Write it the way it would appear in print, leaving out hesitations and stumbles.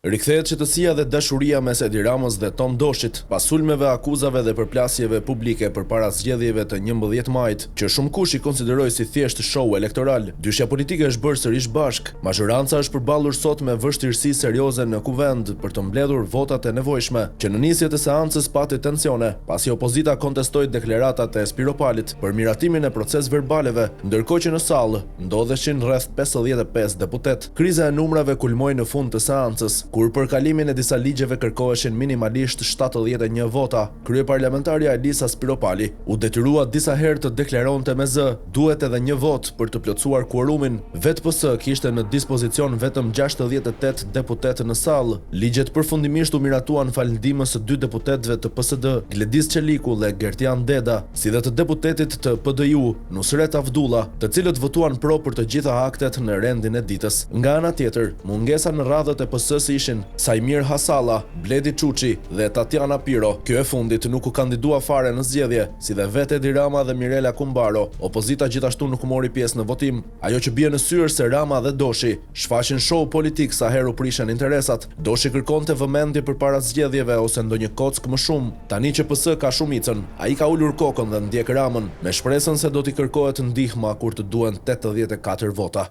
Rikthehet qetësia dhe dashuria mes Edi Ramës dhe Tom Doshit pas sulmeve, akuzave dhe përplasjeve publike përpara zgjedhjeve të 11 majit, që shumë kush i konsideroi si thjesht show elektoral. Dyshja politike është bërë sërish bashk. Mazhoranca është përballur sot me vështirësi serioze në kuvend për të mbledhur votat e nevojshme, që në nisje të seancës pati tensione, pasi opozita kontestoi deklaratat e Spiropalit për miratimin e proces verbaleve, ndërkohë që në sallë ndodheshin rreth 55 deputet. Kriza e numrave kulmoi në fund të seancës, kur për kalimin e disa ligjeve kërkoheshin minimalisht 71 vota. Kryeparlamentarja Elisa Spiropali u detyrua disa herë të deklaronte me zë, duhet edhe një vot për të plotësuar quorumin. VetPS kishte në dispozicion vetëm 68 deputet në sallë. Ligjet përfundimisht u miratuan fal ndihmës së 2 deputetëve të PSD, Gledis Çeliku dhe Gertian Deda, si dhe të deputetit të PDU, Nusret Avdulla, të cilët votuan pro për të gjitha aktet në rendin e ditës. Nga ana tjetër, mungesa në radhët e PS-së ishin Sajmir Hasalla, Bledi Çuçi dhe Tatiana Piro. Kjo e fundit nuk u kandidua fare në zgjedhje, si dhe vetë Edi Rama dhe Mirela Kumbaro. Opozita gjithashtu nuk mori pjesë në votim. Ajo që bie në syre se Rama dhe Doshi shfaqin show politik sa herë u prishen interesat. Doshi kërkonte vëmendje përpara zgjedhjeve ose ndonjë kock më shumë. Tani që PS ka shumicën, ai ka ulur kokën dhe ndjek Ramën, me shpresën se do t'i kërkohet ndihma kur të duhen 84 vota.